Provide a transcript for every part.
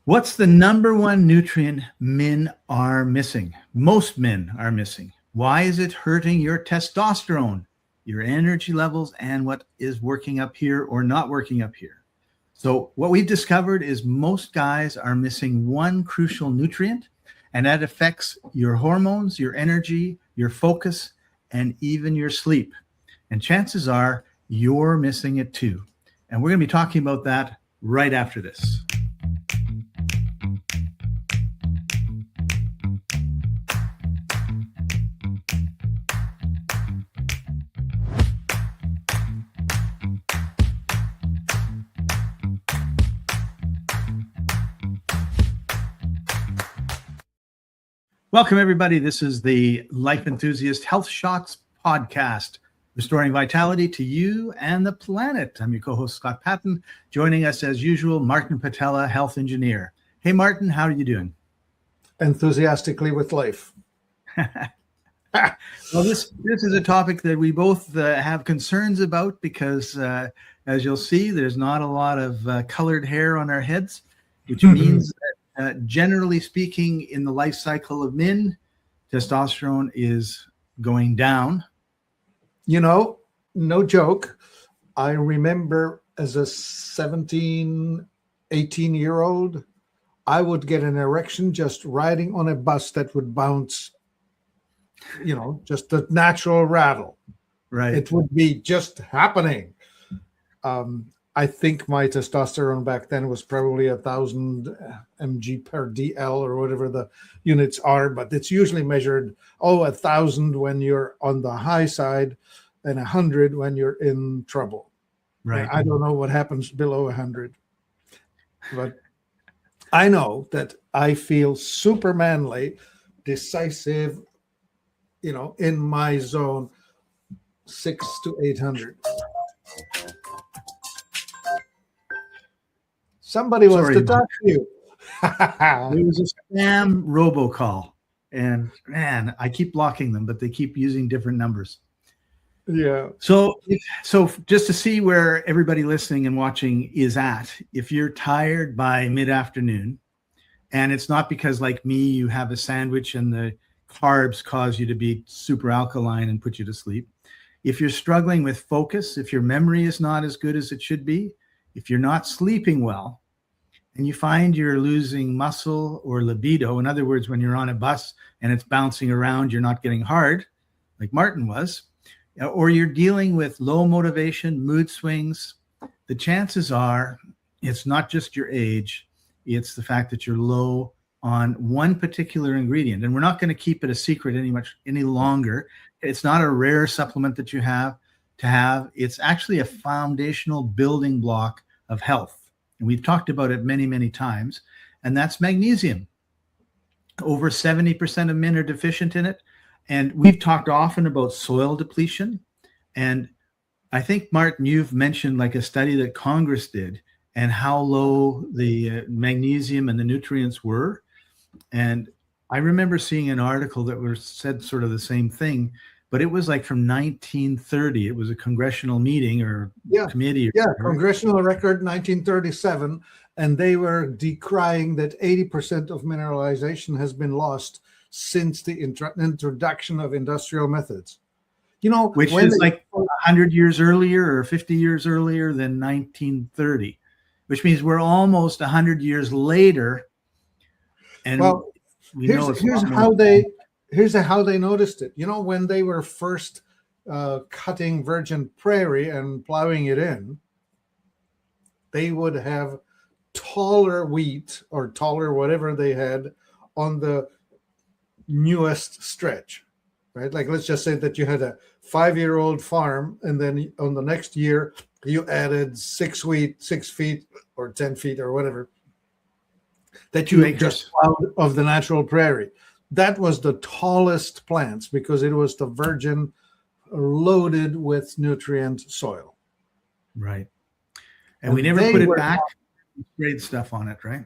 What's the number one nutrient men are missing? Most men are missing. Why is it hurting your testosterone, your energy levels, and what is working up here or not working up here? So what we've discovered is most guys are missing one crucial nutrient, and that affects your hormones, your energy, your focus, and even your sleep. And chances are you're missing it too. And we're going to be talking about that right after this. Welcome, everybody. This is the Life Enthusiast Health Shots podcast, restoring vitality to you and the planet. I'm your co-host, Scott Patton. Joining us, as usual, Martin Patella, health engineer. Hey, Martin, how are you doing? Enthusiastically with life. Well, this is a topic that we both have concerns about because, as you'll see, there's not a lot of colored hair on our heads, which means that generally speaking, in the life cycle of men, testosterone is going down. You know, no joke. I remember as a 17, 18-year-old, I would get an erection just riding on a bus that would bounce, you know, just the natural rattle. Right. It would be just happening. I think my testosterone back then was probably 1,000 mg per DL or whatever the units are, but it's usually measured, 1,000 when you're on the high side and 100 when you're in trouble. Right. I don't know what happens below 100, but I know that I feel super manly, decisive, you know, in my zone, 600 to 800. Somebody wants to talk to you. There was a spam robocall, and man, I keep blocking them, but they keep using different numbers. Yeah. So just to see where everybody listening and watching is at, if you're tired by mid-afternoon, and it's not because, like me, you have a sandwich and the carbs cause you to be super alkaline and put you to sleep. If you're struggling with focus, if your memory is not as good as it should be, if you're not sleeping well, and you find you're losing muscle or libido, in other words, when you're on a bus and it's bouncing around, you're not getting hard, like Martin was, or you're dealing with low motivation, mood swings, the chances are it's not just your age, it's the fact that you're low on one particular ingredient. And we're not going to keep it a secret any longer. It's not a rare supplement that you have to have. It's actually a foundational building block of health. And we've talked about it many, many times, and that's magnesium. Over 70% of men are deficient in it. And we've talked often about soil depletion. And I think, Martin, you've mentioned like a study that Congress did and how low the magnesium and the nutrients were. And I remember seeing an article that said sort of the same thing, but it was like from 1930. It was a congressional meeting or committee. Congressional record 1937. And they were decrying that 80% of mineralization has been lost since the introduction of industrial methods. You know, which is like 100 years earlier or 50 years earlier than 1930, which means we're almost 100 years later. And well, here's how they noticed it. You know, when they were first cutting virgin prairie and plowing it in, they would have taller wheat or taller whatever they had on the newest stretch, right? Like, let's just say that you had a 5-year-old farm, and then on the next year you added 6 feet or 10 feet or whatever that you just plowed of the natural prairie. That was the tallest plants because it was the virgin loaded with nutrient soil. Right. And we never put it back. Sprayed stuff on it, right?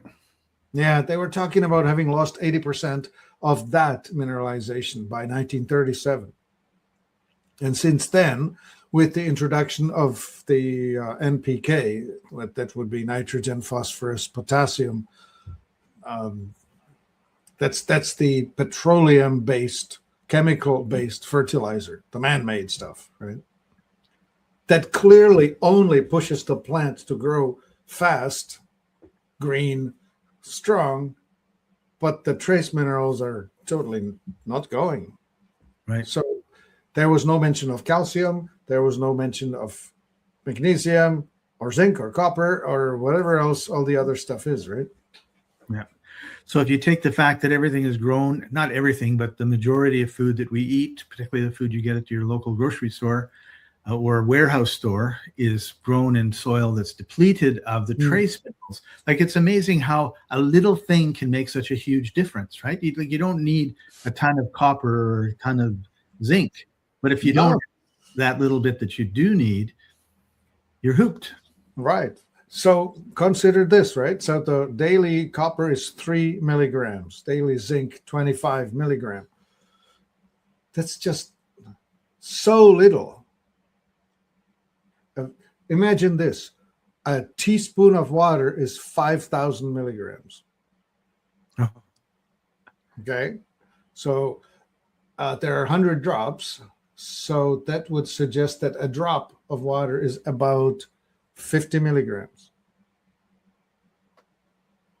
Yeah, they were talking about having lost 80% of that mineralization by 1937. And since then, with the introduction of the NPK, that would be nitrogen, phosphorus, potassium, That's the petroleum-based, chemical-based fertilizer, the man-made stuff, right? That clearly only pushes the plant to grow fast, green, strong, but the trace minerals are totally not going. Right. So there was no mention of calcium. There was no mention of magnesium or zinc or copper or whatever else all the other stuff is, right? Yeah. So if you take the fact that everything is grown, not everything, but the majority of food that we eat, particularly the food you get at your local grocery store or warehouse store, is grown in soil that's depleted of the trace minerals. Like, it's amazing how a little thing can make such a huge difference, right? You don't need a ton of copper or a ton of zinc, but if you don't have that little bit that you do need, you're hooped. Right. So consider this, right? So the daily copper is 3 milligrams, daily zinc 25 milligram. That's just so little. Imagine this: a teaspoon of water is 5,000 milligrams. Oh. Okay, so there are 100 drops. So that would suggest that a drop of water is about 50 milligrams.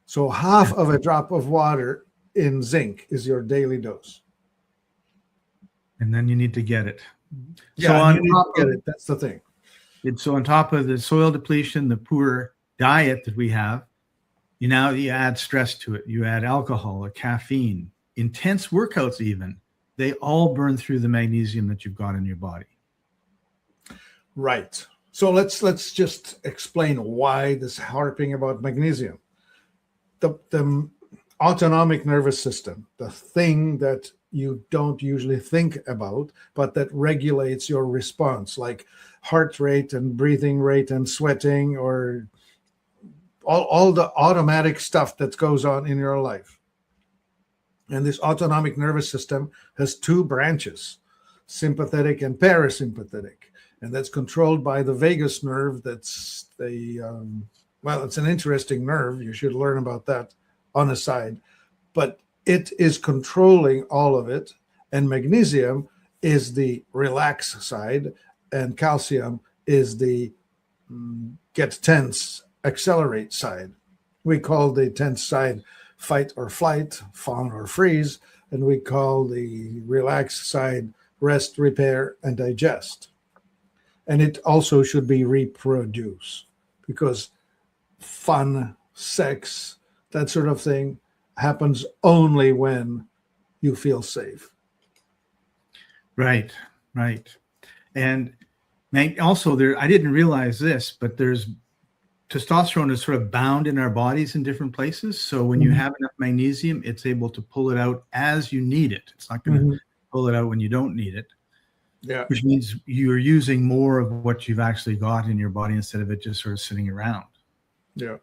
So half of a drop of water in zinc is your daily dose. And then you need to get it. Yeah, so on you need to get it. That's the thing. So on top of the soil depletion, the poor diet that we have, you add stress to it. You add alcohol or caffeine, intense workouts even. They all burn through the magnesium that you've got in your body. Right. So let's just explain why this harping about magnesium. The autonomic nervous system, the thing that you don't usually think about, but that regulates your response, like heart rate and breathing rate and sweating, or all the automatic stuff that goes on in your life. And this autonomic nervous system has 2 branches, sympathetic and parasympathetic. And that's controlled by the vagus nerve. That's it's an interesting nerve. You should learn about that on the side. But it is controlling all of it. And magnesium is the relax side, and calcium is the get tense, accelerate side. We call the tense side fight or flight, fawn or freeze, and we call the relaxed side rest, repair, and digest. And it also should be reproduce, because fun, sex, that sort of thing happens only when you feel safe. Right. And also I didn't realize this, but there's testosterone is sort of bound in our bodies in different places. So when you have enough magnesium, it's able to pull it out as you need it. It's not going to pull it out when you don't need it. Yeah. Which means you're using more of what you've actually got in your body instead of it just sort of sitting around. Yeah.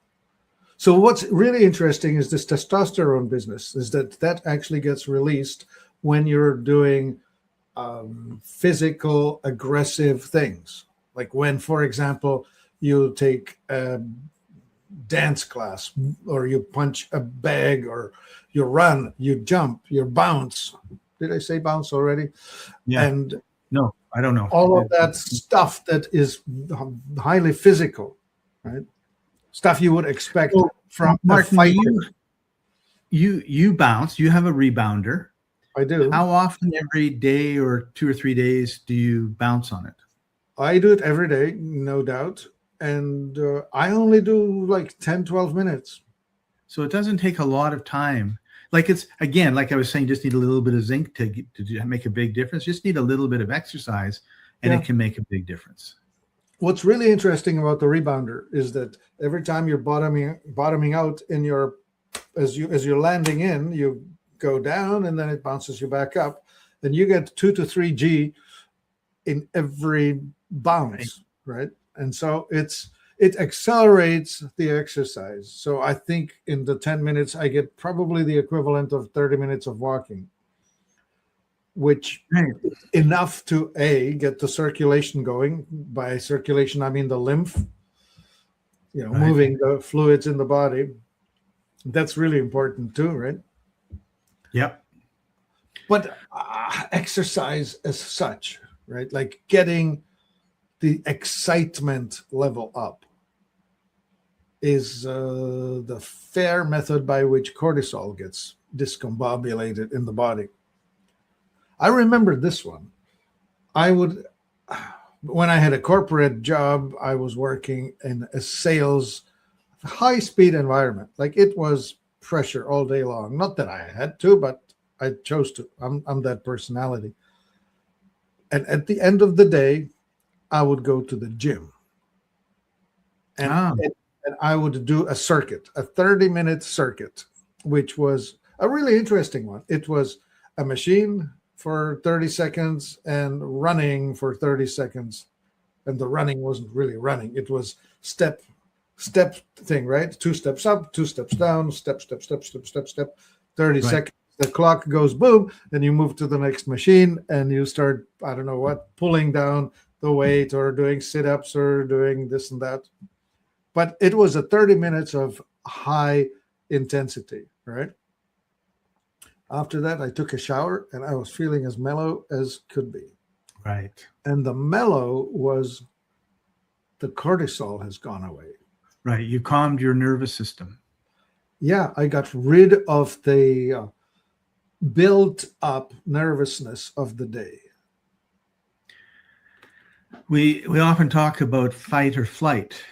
So what's really interesting is this testosterone business, is that actually gets released when you're doing physical aggressive things. Like when, for example, you take a dance class, or you punch a bag, or you run, you jump, you bounce. Did I say bounce already? Yeah. And no, I don't know. All of that stuff that is highly physical, right? Stuff you would expect from Martin, a fighter. You bounce. You have a rebounder. I do. How often every day or 2 or 3 days do you bounce on it? I do it every day, no doubt. And I only do like 10, 12 minutes. So it doesn't take a lot of time. Like, it's, again, like I was saying, just need a little bit of zinc to make a big difference. Just need a little bit of exercise, and it can make a big difference. What's really interesting about the rebounder is that every time you're bottoming out in your, as you're landing in, you go down and then it bounces you back up, and you get 2 to 3 G in every bounce, right? And so it accelerates the exercise. So I think in the 10 minutes, I get probably the equivalent of 30 minutes of walking, which is enough to get the circulation going. By circulation, I mean the lymph, moving the fluids in the body. That's really important too, right? Yep. But exercise as such, right? Like getting the excitement level up is the fair method by which cortisol gets discombobulated in the body. I remember this one. When I had a corporate job, I was working in a sales, high speed environment. Like it was pressure all day long. Not that I had to, but I chose to. I'm that personality. And at the end of the day, I would go to the gym. And I would do a circuit, a 30-minute circuit, which was a really interesting one. It was a machine for 30 seconds and running for 30 seconds. And the running wasn't really running. It was step thing, right? 2 steps up, 2 steps down, step, 30 seconds. The clock goes boom, then you move to the next machine and you start, I don't know what, pulling down the weight or doing sit-ups or doing this and that. But it was a 30 minutes of high intensity, right? After that, I took a shower and I was feeling as mellow as could be. Right. And the mellow was the cortisol has gone away. Right. You calmed your nervous system. Yeah, I got rid of the built up nervousness of the day. We often talk about fight or flight.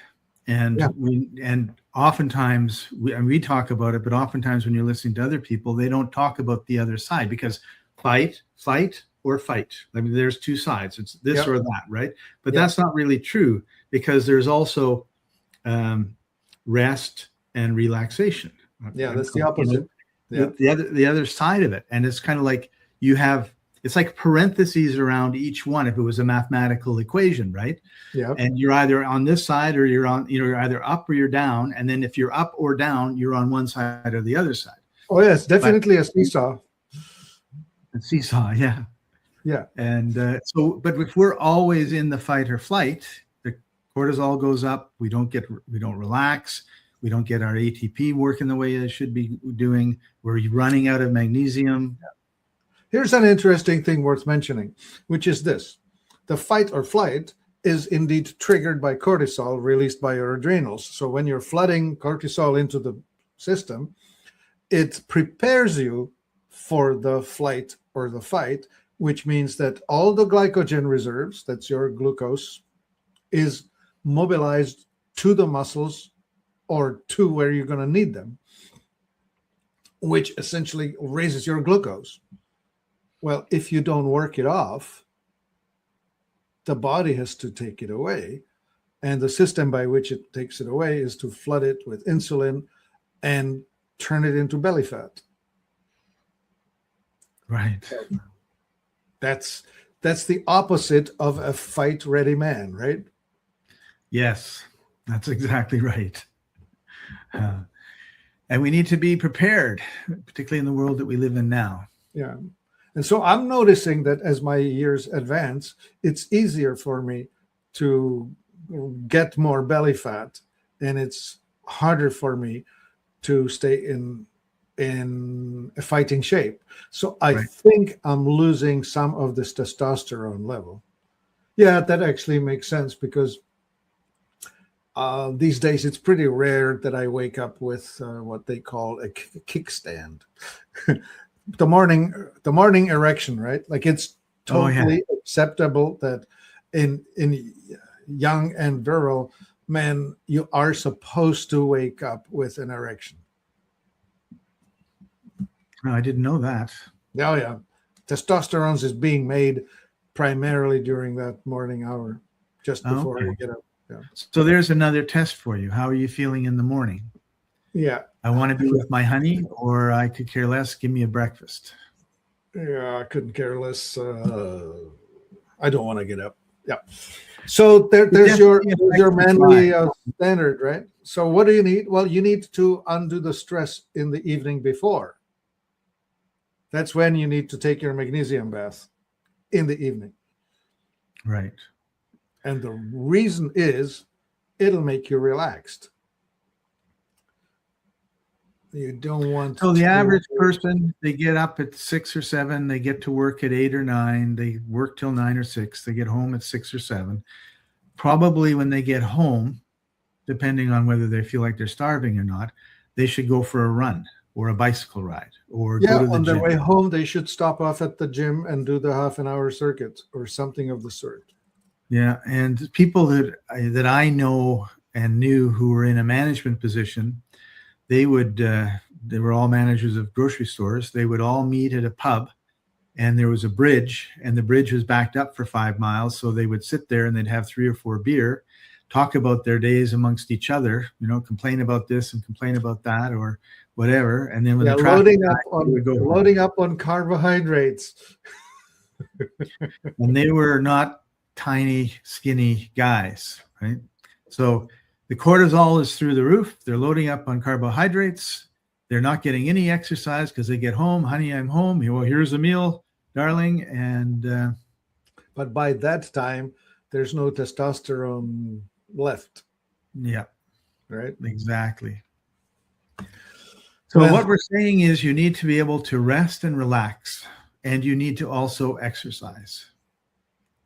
And oftentimes we talk about it, but oftentimes when you're listening to other people, they don't talk about the other side, because fight or fight. I mean, there's two sides. It's this or that, right? But that's not really true, because there's also rest and relaxation. Yeah, that's the opposite. The other side of it. And it's kind of like it's like parentheses around each one if it was a mathematical equation, right? Yeah. And you're either on this side or you're either up or you're down. And then if you're up or down, you're on one side or the other side. Oh, yes, definitely a seesaw. A seesaw, yeah. Yeah. And but if we're always in the fight or flight, the cortisol goes up. We don't relax. We don't get our ATP working the way it should be doing. We're running out of magnesium. Yeah. Here's an interesting thing worth mentioning, which is this. The fight or flight is indeed triggered by cortisol released by your adrenals. So when you're flooding cortisol into the system, it prepares you for the flight or the fight, which means that all the glycogen reserves, that's your glucose, is mobilized to the muscles or to where you're going to need them, which essentially raises your glucose. Well, if you don't work it off, the body has to take it away. And the system by which it takes it away is to flood it with insulin and turn it into belly fat. Right. That's the opposite of a fight-ready man, right? Yes, that's exactly right. And we need to be prepared, particularly in the world that we live in now. Yeah. And so I'm noticing that as my years advance, it's easier for me to get more belly fat, and it's harder for me to stay in a fighting shape. So I think I'm losing some of this testosterone level. Yeah, that actually makes sense, because these days it's pretty rare that I wake up with what they call a kickstand. The morning erection, right? Like it's totally acceptable that in young and virile men, you are supposed to wake up with an erection. No, I didn't know that. Oh, yeah. Testosterone is being made primarily during that morning hour, just before you get up. Yeah. So there's another test for you. How are you feeling in the morning? Yeah. I want to be with my honey, or I could care less. Give me a breakfast. Yeah, I couldn't care less. I don't want to get up. Yeah. So there's your manly standard, right? So what do you need? Well, you need to undo the stress in the evening before. That's when you need to take your magnesium bath, in the evening. Right. And the reason is it'll make you relaxed. You don't want So the average person, they get up at 6 or 7, they get to work at 8 or 9, they work till 9 or 6, they get home at 6 or 7. Probably when they get home, depending on whether they feel like they're starving or not, they should go for a run or a bicycle ride or go to the on gym. their way home, they should stop off at the gym and do the half-an-hour circuit or something of the sort. Yeah, and people that I know and knew who were in a management position, they were all managers of grocery stores. They would all meet at a pub, and there was a bridge, and the bridge was backed up for 5 miles. So they would sit there and they'd have 3 or 4 beer, talk about their days amongst each other, complain about this and complain about that or whatever. And then when the traffic loading up on carbohydrates. And they were not tiny, skinny guys, right? So the cortisol is through the roof. They're loading up on carbohydrates. They're not getting any exercise because they get home. Honey, I'm home. Well, here's a meal, darling. And but by that time, there's no testosterone left. Yeah, right. Exactly. So what we're saying is you need to be able to rest and relax, and you need to also exercise.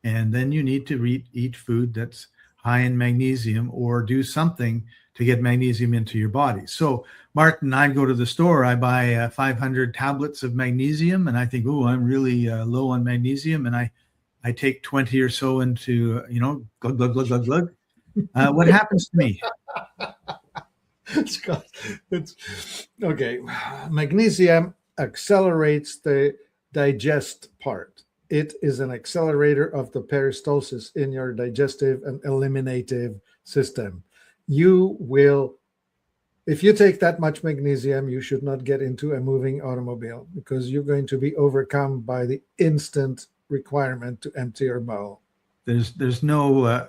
And then you need to eat food that's high in magnesium or do something to get magnesium into your body. So Martin, I go to the store, I buy 500 tablets of magnesium, and I think, oh, I'm really low on magnesium. And I take 20 or so into, glug, glug, glug, glug, glug. What happens to me? It's okay. Magnesium accelerates the digest part. It is an accelerator of the peristalsis in your digestive and eliminative system. You will, if you take that much magnesium, you should not get into a moving automobile because you're going to be overcome by the instant requirement to empty your bowel. There's no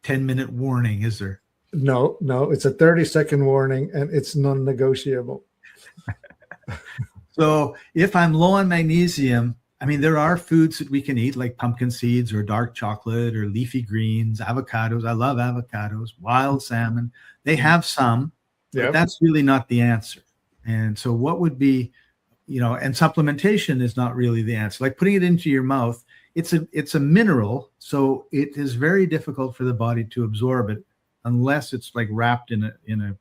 10-minute warning, is there? No, it's a 30-second warning, and it's non-negotiable. So if I'm low on magnesium, I mean, there are foods that we can eat like pumpkin seeds or dark chocolate or leafy greens, avocados. I love avocados, wild salmon. They have some, but that's really not the answer. And so what would be, and supplementation is not really the answer. Like putting it into your mouth, it's a mineral, so it is very difficult for the body to absorb it unless it's like wrapped in a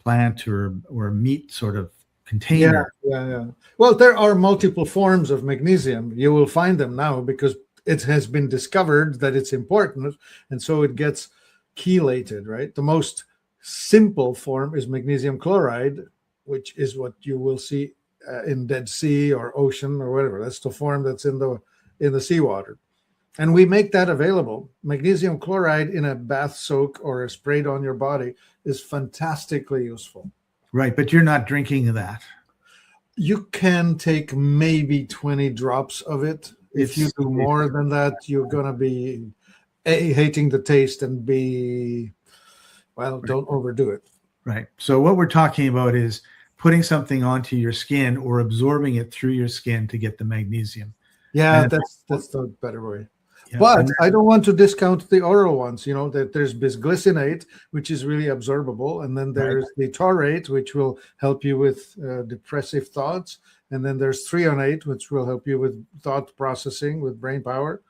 plant or a meat sort of container. Yeah. Well, there are multiple forms of magnesium. You will find them now because it has been discovered that it's important, and so it gets chelated, right? The most simple form is magnesium chloride, which is what you will see in Dead Sea or ocean or whatever. That's the form that's in the seawater. And we make that available. Magnesium chloride in a bath soak or sprayed on your body is fantastically useful. Right, but you're not drinking that. You can take maybe 20 drops of it. If you do more than that, you're going to be hating the taste and don't overdo it. Right. So what we're talking about is putting something onto your skin or absorbing it through your skin to get the magnesium. Yeah, and that's the better way. Yeah, but I don't want to discount the oral ones. That there's bisglycinate, which is really absorbable, and then there's the taurate, which will help you with depressive thoughts, and then there's threonate, which will help you with thought processing, with brain power.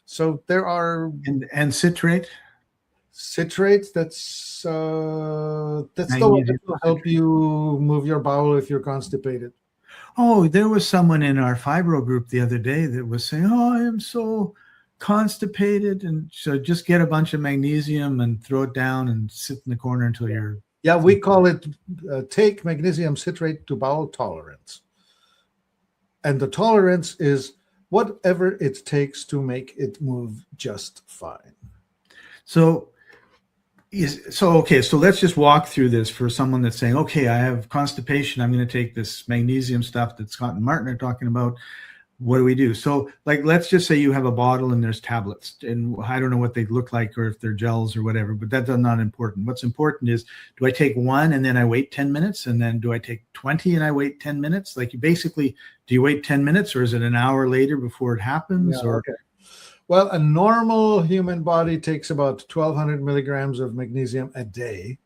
So there are and citrate. Citrate, that's the one that will help you move your bowel if you're constipated. Oh, there was someone in our fibro group the other day that was saying, "Oh, I am so constipated," and so just get a bunch of magnesium and throw it down and sit in the corner until you're. Yeah, we call it take magnesium citrate to bowel tolerance, and the tolerance is whatever it takes to make it move just fine. So let's just walk through this for someone that's saying, okay, I have constipation, I'm going to take this magnesium stuff that Scott and Martin are talking about. What do we do? So let's just say you have a bottle and there's tablets, and I don't know what they look like or if they're gels or whatever, but that's not important. What's important is, do I take one and then I wait 10 minutes? And then do I take 20 and I wait 10 minutes? Like do you wait 10 minutes or is it an hour later before it happens? Yeah, okay. Well, a normal human body takes about 1,200 milligrams of magnesium a day.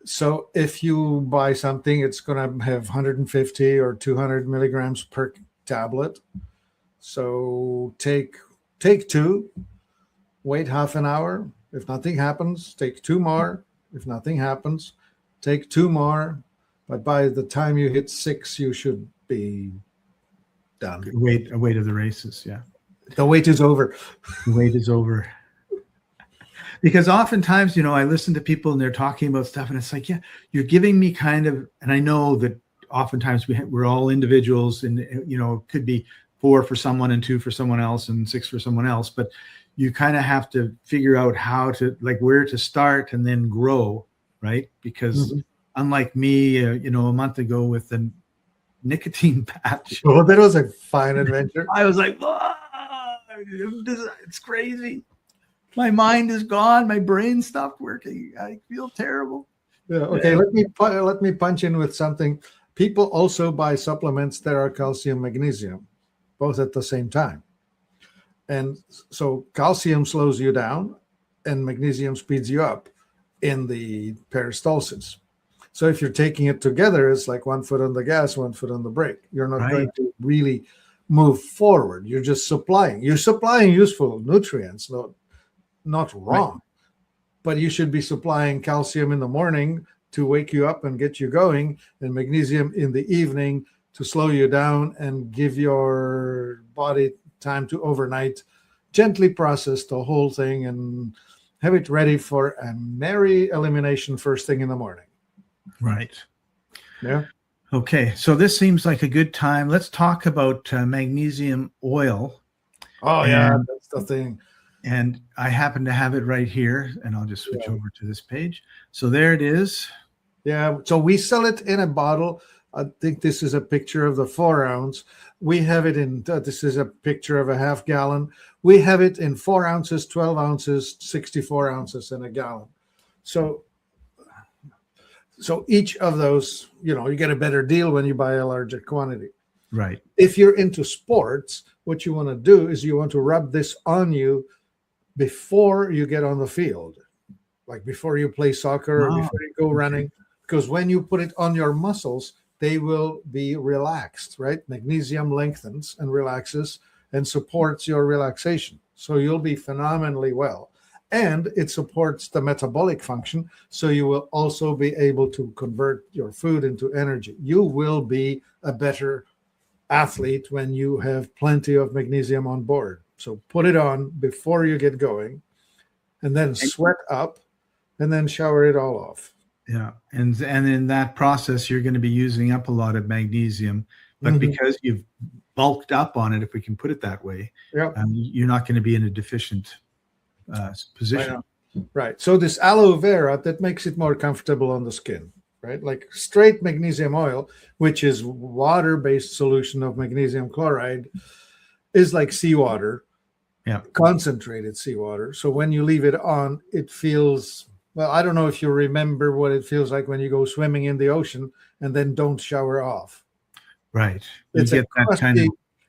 So if you buy something, it's going to have 150 or 200 milligrams per tablet. So take two, wait half an hour. If nothing happens, take two more. If nothing happens, take two more. But by the time you hit 6, you should be done. Weight of the races. Yeah. The wait is over. The wait is over. Because oftentimes, I listen to people and they're talking about stuff and it's like, yeah, you're giving me kind of, and I know that oftentimes we're all individuals and, it could be 4 for someone and 2 for someone else and 6 for someone else, but you kind of have to figure out how to, like, where to start and then grow, right? Because unlike me, a month ago with the nicotine patch. Oh, that was a fine adventure. I was like, it's crazy. My mind is gone. My brain stopped working. I feel terrible. Yeah. Okay. Let me punch in with something. People also buy supplements that are calcium, magnesium, both at the same time. And so calcium slows you down and magnesium speeds you up in the peristalsis. So if you're taking it together, it's like 1 foot on the gas, 1 foot on the brake. You're not going to really move forward. You're just supplying. You're supplying useful nutrients, not wrong. But you should be supplying calcium in the morning to wake you up and get you going, and magnesium in the evening to slow you down and give your body time to overnight, gently process the whole thing and have it ready for a merry elimination first thing in the morning. Right. Yeah. Okay. So this seems like a good time. Let's talk about magnesium oil. Oh, yeah. That's the thing. And I happen to have it right here, and I'll just switch over to this page. So there it is. Yeah. So we sell it in a bottle. I think this is a picture of the 4 ounce. We have it in, this is a picture of a half gallon. We have it in 4 ounces, 12 ounces, 64 ounces in a gallon. So each of those, you get a better deal when you buy a larger quantity. Right. If you're into sports, what you want to do is you want to rub this on you before you get on the field, like before you play soccer or before you go running, because when you put it on your muscles, they will be relaxed, right? Magnesium lengthens and relaxes and supports your relaxation. So you'll be phenomenally well. And it supports the metabolic function. So you will also be able to convert your food into energy. You will be a better athlete when you have plenty of magnesium on board. So put it on before you get going, and then sweat up, and then shower it all off. Yeah, and in that process, you're going to be using up a lot of magnesium, but because you've bulked up on it, if we can put it that way, you're not going to be in a deficient position. Right. So this aloe vera, that makes it more comfortable on the skin, right? Like straight magnesium oil, which is water-based solution of magnesium chloride, is like seawater, concentrated seawater. So when you leave it on, it feels, well, I don't know if you remember what it feels like when you go swimming in the ocean and then don't shower off. Right. It's a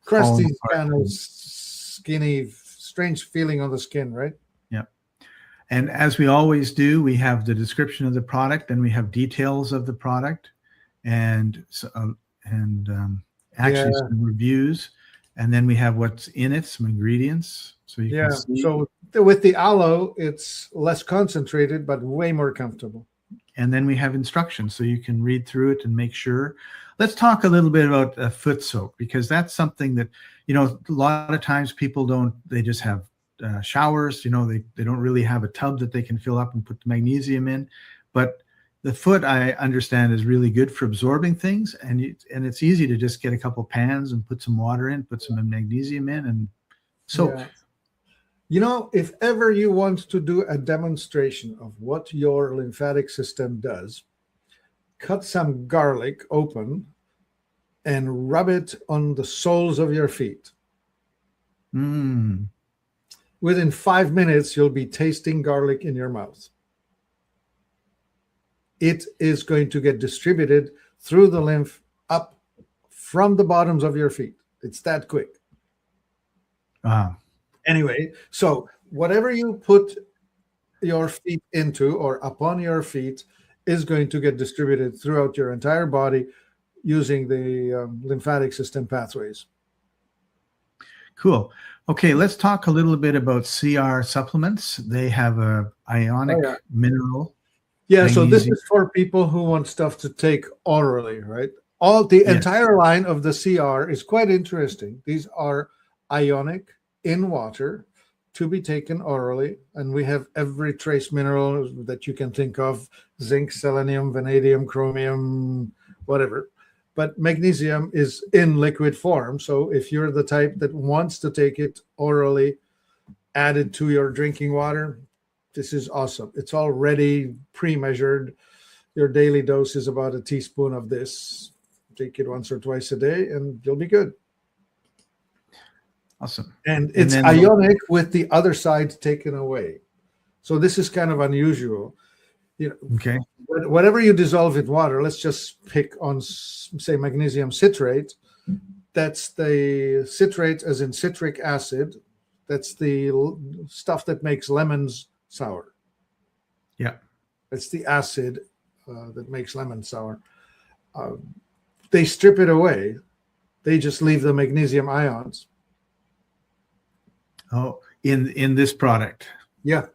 crusty kind of skinny, strange feeling on the skin, right? Yeah. And as we always do, we have the description of the product, and we have details of the product, and some reviews. And then we have what's in it, some ingredients. So you can see. So with the aloe, it's less concentrated, but way more comfortable. And then we have instructions, so you can read through it and make sure. Let's talk a little bit about a foot soak, because that's something that, a lot of times people they just have showers, they don't really have a tub that they can fill up and put the magnesium in. But the foot, I understand, is really good for absorbing things, and it's easy to just get a couple pans and put some water in, put some magnesium in, and soak. Yeah. If ever you want to do a demonstration of what your lymphatic system does, cut some garlic open and rub it on the soles of your feet. Within 5 minutes, you'll be tasting garlic in your mouth. It is going to get distributed through the lymph up from the bottoms of your feet. It's that quick. Anyway, so whatever you put your feet into or upon your feet, is going to get distributed throughout your entire body using the lymphatic system pathways. Cool. Okay, let's talk a little bit about CR supplements. They have a ionic mineral. Yeah, so this is for people who want stuff to take orally, right? Entire line of the CR is quite interesting. These are ionic in water to be taken orally, and we have every trace mineral that you can think of: zinc, selenium, vanadium, chromium, whatever. But magnesium is in liquid form, so if you're the type that wants to take it orally, added to your drinking water, this is awesome. It's already pre-measured. Your daily dose is about a teaspoon of this. Take it once or twice a day, and you'll be good. Awesome. And it's ionic with the other side taken away. So this is kind of unusual. Okay. Whatever you dissolve in water, let's just pick on, say, magnesium citrate. That's the citrate as in citric acid. That's the stuff that makes lemons sour. Yeah. It's the acid that makes lemons sour. They strip it away. They just leave the magnesium ions. Oh, in this product. Yeah.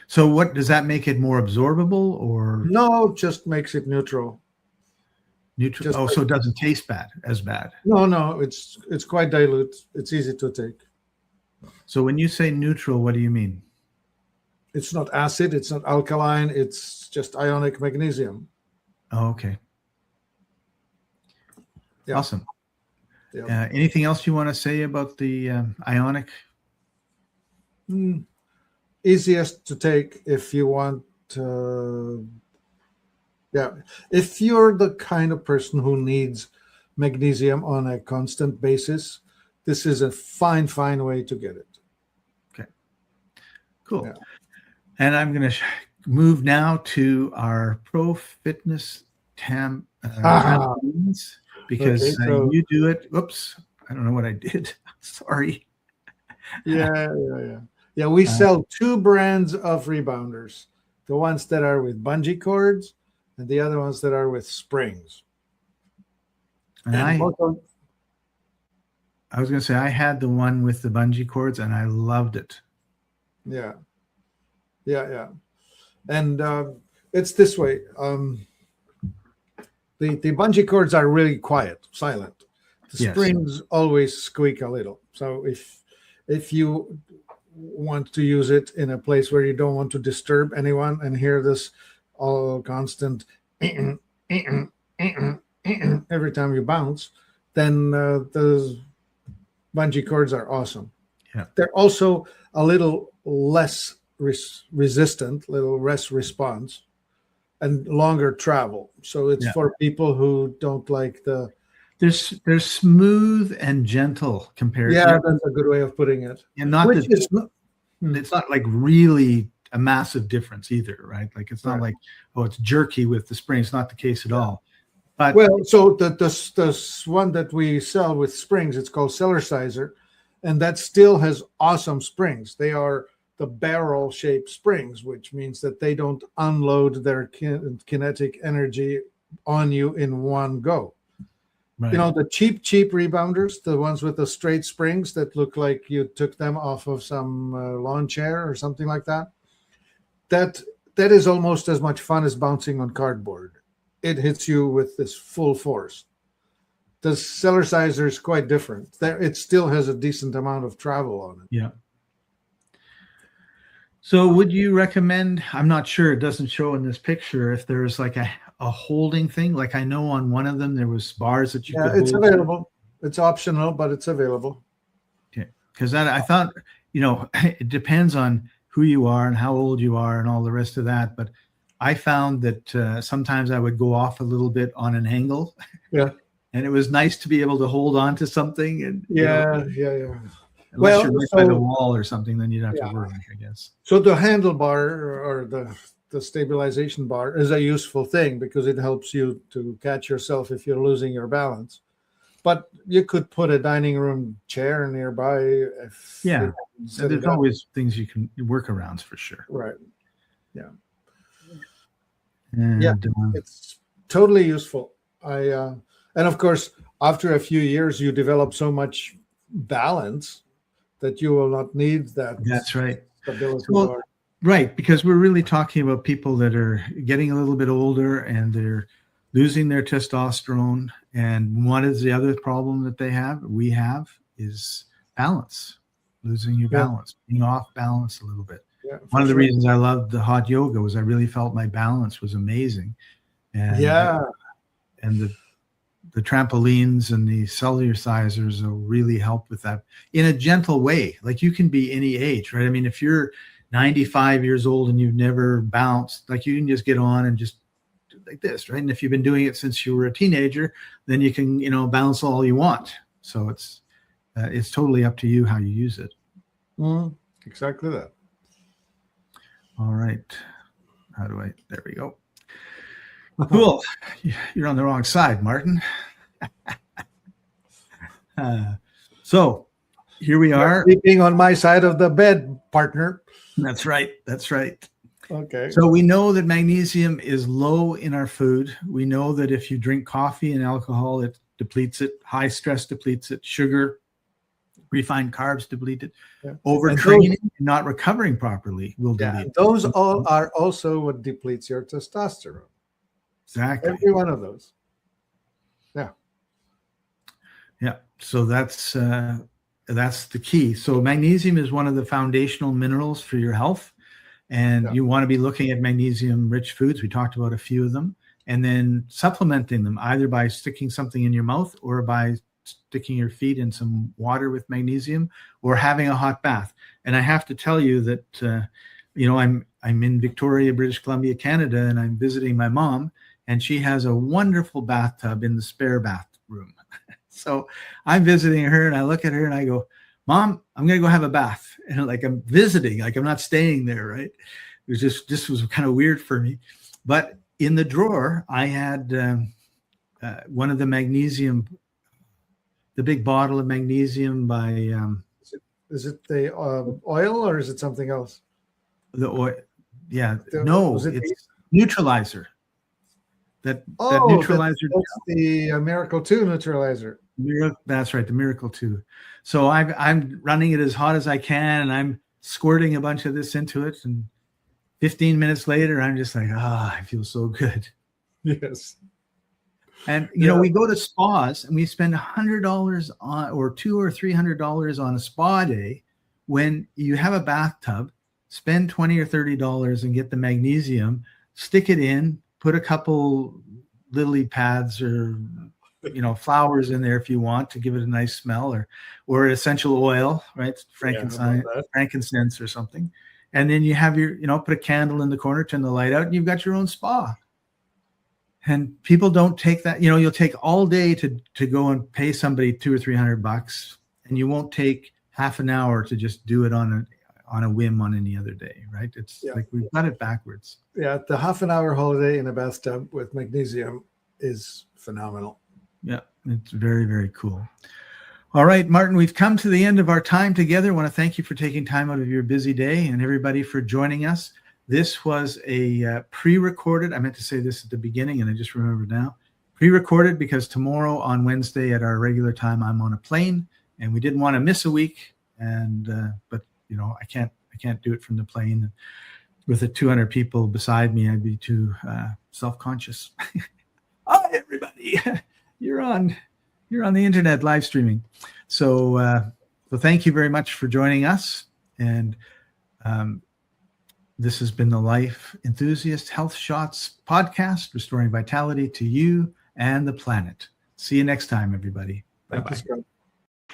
So what does that make it more absorbable or? No, just makes it neutral. Neutral. So it doesn't taste as bad. No, it's quite dilute. It's easy to take. So when you say neutral, what do you mean? It's not acid. It's not alkaline. It's just ionic magnesium. Oh, okay. Yeah. Awesome. Yeah. Anything else you want to say about the ionic? Easiest to take if you want. If you're the kind of person who needs magnesium on a constant basis, this is a fine way to get it. Okay. Cool. Yeah. And I'm going to move now to our Pro Fitness trampolines. Because you do it. Whoops. I don't know what I did. Sorry. Yeah. We sell two brands of rebounders. The ones that are with bungee cords and the other ones that are with springs. And I was going to say, I had the one with the bungee cords and I loved it. Yeah. And it's this way. The bungee cords are really quiet, silent. The springs always squeak a little. So if you want to use it in a place where you don't want to disturb anyone and hear this all constant every time you bounce, then the bungee cords are awesome. Yeah. They're also a little less resistant, little less response, and longer travel. So it's for people who don't like the... They're smooth and gentle compared to... Yeah, that's a good way of putting it. And it's not like really a massive difference either, right? Like it's not like, it's jerky with the spring. It's not the case at all. But so the one that we sell with springs, it's called Cellercizer, and that still has awesome springs. They are the barrel-shaped springs, which means that they don't unload their kinetic energy on you in one go. Right. The cheap rebounders, the ones with the straight springs that look like you took them off of some lawn chair or something like that, that is almost as much fun as bouncing on cardboard. It hits you with this full force. The Cellercizer is quite different. It still has a decent amount of travel on it. Yeah. So would you recommend, I'm not sure, it doesn't show in this picture, if there's like a holding thing? Like I know on one of them there was bars that you could hold. It's available. It's optional, but it's available. Okay. Because I thought, it depends on who you are and how old you are and all the rest of that. But I found that sometimes I would go off a little bit on an angle. Yeah. And it was nice to be able to hold on to something. And yeah. Unless you're right by the wall or something, then you'd have to work, I guess. So the handlebar or the stabilization bar is a useful thing because it helps you to catch yourself if you're losing your balance. But you could put a dining room chair nearby. So there's always things you can work around for sure. Right. Yeah. And, Yeah, it's totally useful. And of course, after a few years, you develop so much balance that you will not need that. That's right. Stability. Well, right, because we're really talking about people that are getting a little bit older and they're losing their testosterone. And what is the other problem that we have is balance, losing your balance, being off balance a little bit. Yeah, one of the reasons I loved the hot yoga was I really felt my balance was amazing. And and the trampolines and the cellularizers will really help with that in a gentle way. Like, you can be any age, right? I mean, if you're 95 years old and you've never bounced, like, you can just get on and just do like this, right? And if you've been doing it since you were a teenager, then you can, bounce all you want. So it's totally up to you how you use it. Exactly that. All right. There we go. Cool. You're on the wrong side, Martin. So here we are. Sleeping on my side of the bed, partner. That's right. That's right. Okay. So we know that magnesium is low in our food. We know that if you drink coffee and alcohol, it depletes it. High stress depletes it. Sugar, refined carbs deplete it. Yeah. Overtraining and not recovering properly will deplete it. Those all are also what depletes your testosterone. Exactly. Every one of those. Yeah. Yeah. So that's the key. So magnesium is one of the foundational minerals for your health. And you want to be looking at magnesium-rich foods. We talked about a few of them. And then supplementing them either by sticking something in your mouth or by sticking your feet in some water with magnesium or having a hot bath. And I have to tell you that, I'm in Victoria, British Columbia, Canada, and I'm visiting my mom. And she has a wonderful bathtub in the spare bathroom. So I'm visiting her and I look at her and I go, Mom, I'm going to go have a bath. And like, I'm visiting, like I'm not staying there, right? It was this was kind of weird for me. But in the drawer, I had one of the magnesium, the big bottle of magnesium by... Is it the oil or is it something else? The oil, yeah. It's neutralizer. That neutralizer. That's the Miracle 2 neutralizer. That's right, the Miracle 2. So I'm running it as hot as I can, and I'm squirting a bunch of this into it. And 15 minutes later, I'm just like, I feel so good. Yes. And we go to spas and we spend $100 on, or $200 or $300 on a spa day. When you have a bathtub, spend $20 or $30 and get the magnesium, stick it in, put a couple lily pads or flowers in there if you want to give it a nice smell, or essential oil, right? Frankincense or something. And then you have your, put a candle in the corner, turn the light out, and you've got your own spa. And people don't take that, you'll take all day to go and pay somebody $200 or $300, and you won't take half an hour to just do it on a whim on any other day, right? It's like we've got it backwards. Yeah, the half an hour holiday in a bathtub with magnesium is phenomenal. Yeah, it's very, very cool. All right, Martin, we've come to the end of our time together. I want to thank you for taking time out of your busy day and everybody for joining us. This was a pre-recorded. I meant to say this at the beginning, and I just remembered now. Pre-recorded because tomorrow on Wednesday at our regular time, I'm on a plane, and we didn't want to miss a week. But I can't do it from the plane with the 200 people beside me. I'd be too self-conscious. Hi, everybody! You're on the internet live streaming. So thank you very much for joining us. And this has been the Life Enthusiast Health Shots podcast, restoring vitality to you and the planet. See you next time, everybody. Bye-bye.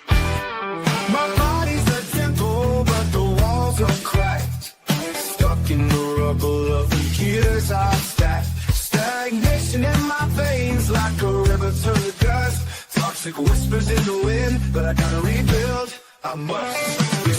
My body's a temple, but the walls are cracked. Stuck in the rubble of the years I've stacked. Stagnation in my veins like a river turned to dust. Toxic whispers in the wind, but I gotta rebuild. I must.